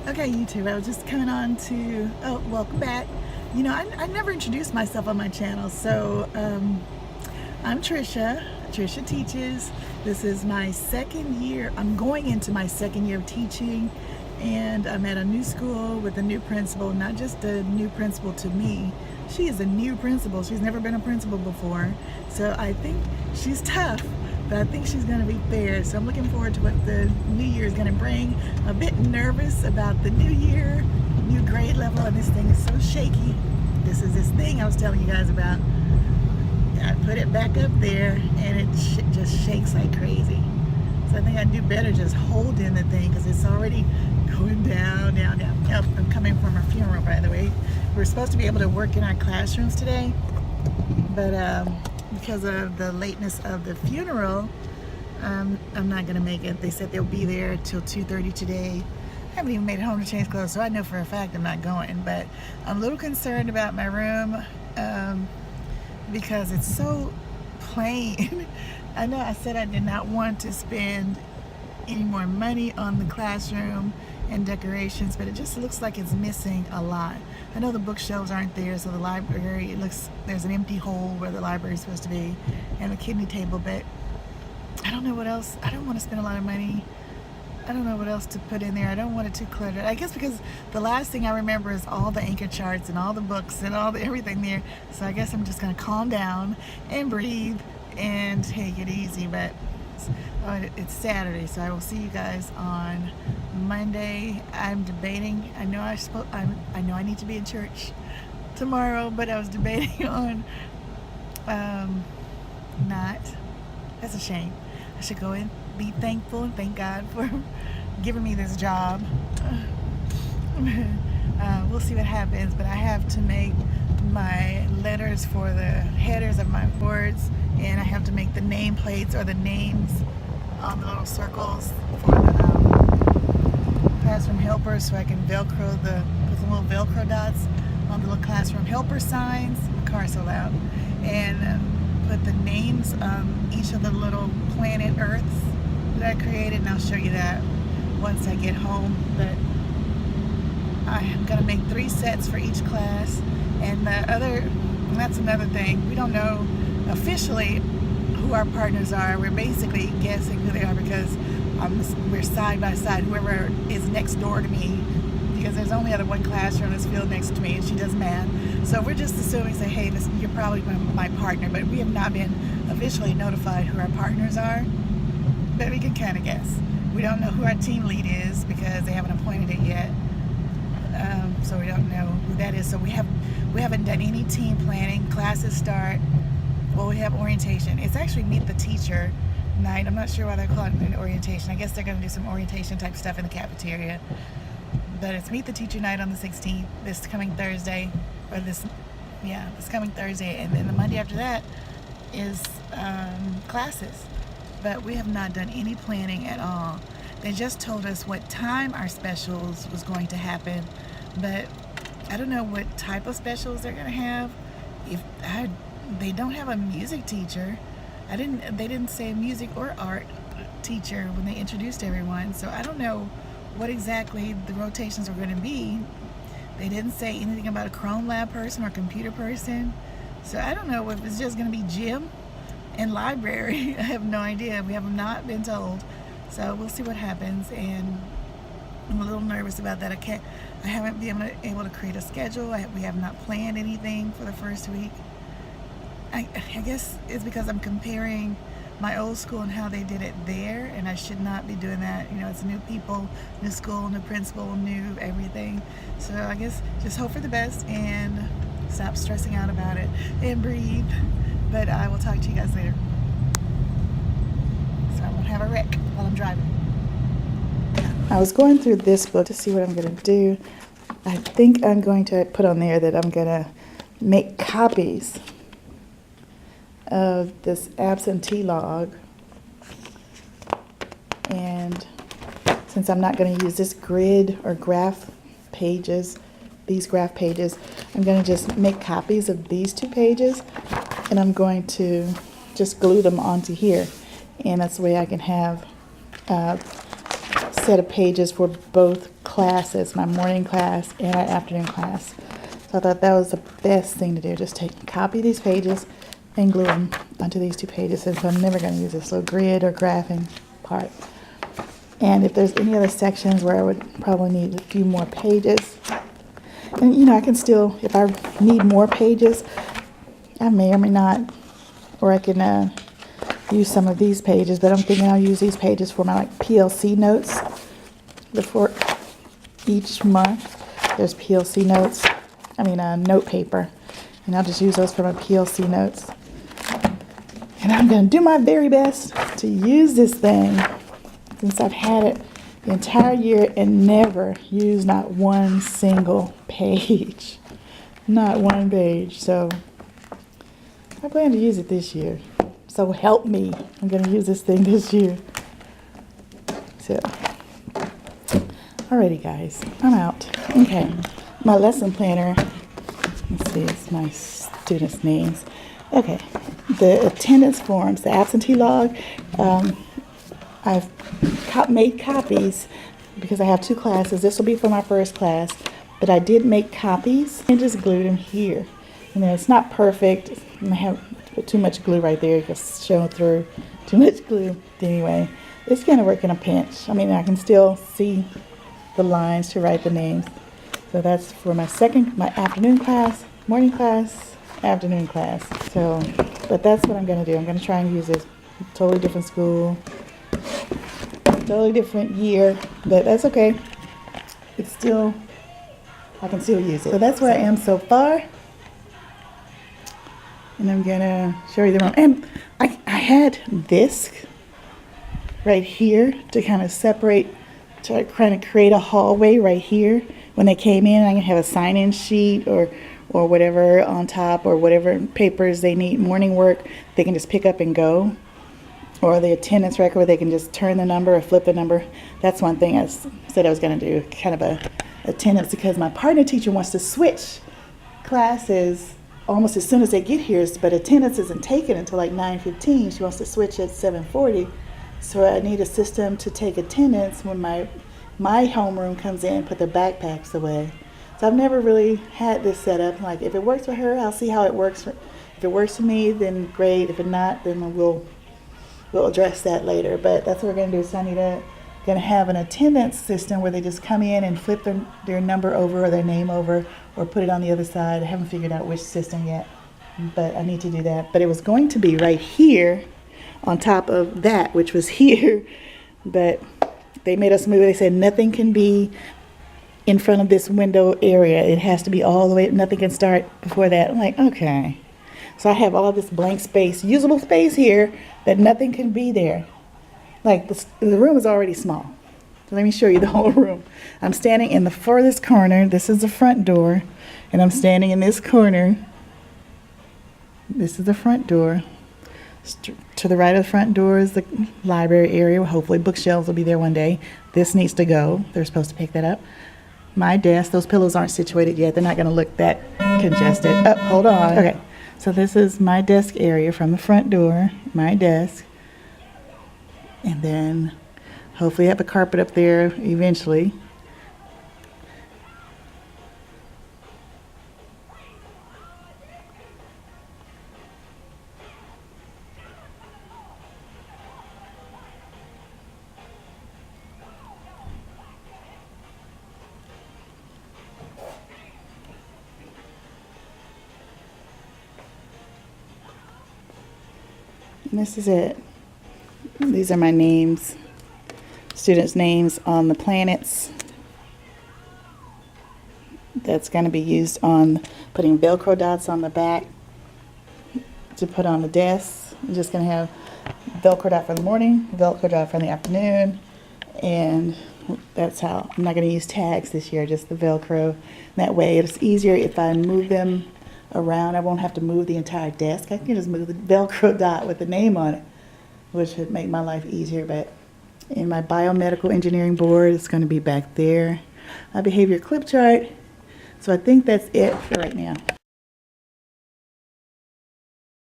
Okay, YouTube, I was just coming on to, welcome back. You know, I never introduced myself on my channel, so I'm Trisha. Trisha Teaches. This is my second year. I'm going into my second year of teaching, and I'm at a new school with a new principal, not just a new principal to me. She is a new principal. She's never been a principal before, so I think she's tough. But I think she's going to be fair, so I'm looking forward to what the new year is going to bring. I'm a bit nervous about the new year, new grade level, and this thing is so shaky. This is this thing I was telling you guys about. I put it back up there, and it just shakes like crazy. So I think I'd do better just holding the thing, because it's already going down, down, down. Oh, I'm coming from a funeral, by the way. We're supposed to be able to work in our classrooms today, but because of the lateness of the funeral, I'm not going to make it. They said they'll be there till 2:30 today. I haven't even made it home to change clothes, so I know for a fact I'm not going. But I'm a little concerned about my room because it's so plain. I know I said I did not want to spend any more money on the classroom and decorations, but it just looks like it's missing a lot. I know the bookshelves aren't there, so the library, it looks, there's an empty hole where the library is supposed to be, and the kidney table, but I don't know what else. I don't want to spend a lot of money. I don't know what else to put in there. I don't want it too cluttered. I guess because the last thing I remember is all the anchor charts and all the books and all the everything there. So I guess I'm just going to calm down and breathe and take it easy. But it's Saturday, so I will see you guys on Monday. I'm debating. I know I need to be in church tomorrow, but I was debating on not. That's a shame. I should go and be thankful and thank God for giving me this job. We'll see what happens, but I have to make my letters for the headers of my boards, and I have to make the name plates or the names on the little circles for the classroom helpers, so I can put some little Velcro dots on the little classroom helper signs. My car's so loud. And put the names of each of the little planet Earths that I created, and I'll show you that once I get home. But I'm gonna make 3 sets for each class, and that's another thing. We don't know officially who our partners are. We're basically guessing who they are because we're side by side, whoever is next door to me, because there's only other one classroom that's filled next to me, and she does math. So we're just assuming, say, hey, you're probably my partner, but we have not been officially notified who our partners are, but we can kind of guess. We don't know who our team lead is because they haven't appointed it yet, so we don't know who that is. So we haven't done any team planning. Classes start, well, we have orientation. It's actually Meet the Teacher night. I'm not sure why they're calling it an orientation. I guess they're going to do some orientation type stuff in the cafeteria. But it's Meet the Teacher night on the 16th, this coming Thursday, this coming Thursday, and then the Monday after that is classes. But we have not done any planning at all. They just told us what time our specials was going to happen, but I don't know what type of specials they're going to have. They don't have a music teacher. They didn't say music or art teacher when they introduced everyone, so I don't know what exactly the rotations are going to be. They didn't say anything about a Chrome lab person or computer person, so I don't know if it's just going to be gym and library. I have no idea. We have not been told, so we'll see what happens, and I'm a little nervous about that. I haven't been able to create a schedule. We have not planned anything for the first week. I guess it's because I'm comparing my old school and how they did it there, and I should not be doing that. You know, it's new people, new school, new principal, new everything. So I guess just hope for the best and stop stressing out about it and breathe. But I will talk to you guys later. So I won't have a wreck while I'm driving. I was going through this book to see what I'm going to do. I think I'm going to put on there that I'm going to make copies of this absentee log, and since I'm not going to use this grid or graph pages, these graph pages, I'm going to just make copies of these 2 pages, and I'm going to just glue them onto here, and that's the way I can have set of pages for both classes, my morning class and my afternoon class. So I thought that was the best thing to do, just copy these pages and glue them onto these 2 pages. And so I'm never going to use this little grid or graphing part. And if there's any other sections where I would probably need a few more pages, and you know, I can still, if I need more pages, I may or may not, or I can use some of these pages, but I'm thinking I'll use these pages for my PLC notes. Before each month, there's PLC notes, note paper, and I'll just use those for my PLC notes. And I'm going to do my very best to use this thing since I've had it the entire year and never used not one single page. Not one page. So I plan to use it this year. So help me. I'm going to use this thing this year. So, alrighty guys, I'm out. Okay, my lesson planner. Let's see, it's my students' names. Okay, the attendance forms, the absentee log. I've made copies because I have 2 classes. This will be for my first class, but I did make copies and just glued them here. You know, it's not perfect. I have too much glue right there. You can show through too much glue. Anyway, it's going to work in a pinch. I can still see the lines to write the names. So that's for my afternoon class, morning class, afternoon class. So, but that's what I'm going to do. I'm going to try and use this. Totally different school. Totally different year, but that's okay. I can still use it. So that's where I am so far. And I'm gonna show you the room. And I had this right here to kind of separate, to kind of create a hallway right here. When they came in, I can have a sign-in sheet or whatever on top, or whatever papers they need, morning work, they can just pick up and go. Or the attendance record where they can just turn the number or flip the number. That's one thing I said I was going to do, kind of a attendance, because my partner teacher wants to switch classes almost as soon as they get here, but attendance isn't taken until like 9:15. She wants to switch at 7:40. So I need a system to take attendance when my homeroom comes in, put their backpacks away. So I've never really had this set up. Like, if it works for her, I'll see how it works. If it works for me, then great. If it not, then we'll address that later. But that's what we're going to do. So I need going to have an attendance system where they just come in and flip their number over or their name over, or put it on the other side. I haven't figured out which system yet, but I need to do that. But it was going to be right here on top of that, which was here, but they made us move. They said nothing can be in front of this window area. It has to be all the way, nothing can start before that. I'm like, okay. So I have all this blank space, usable space here, that nothing can be there. Like, the room is already small. So let me show you the whole room. I'm standing in the furthest corner. This is the front door. And I'm standing in this corner. This is the front door. To the right of the front door is the library area. Hopefully bookshelves will be there one day. This needs to go. They're supposed to pick that up. My desk, those pillows aren't situated yet. They're not going to look that congested. Oh, hold on. Okay. So this is my desk area from the front door, my desk. And then hopefully I have a carpet up there eventually. And this is it. These are my names, students' names on the planets. That's going to be used on putting Velcro dots on the back to put on the desk. I'm just going to have Velcro dot for the morning, Velcro dot for the afternoon, and that's how. I'm not going to use tags this year, just the Velcro. That way it's easier if I move them around. I won't have to move the entire desk. I can just move the Velcro dot with the name on it, which would make my life easier. But in my biomedical engineering board, it's going to be back there. My behavior clip chart. So I think that's it for right now.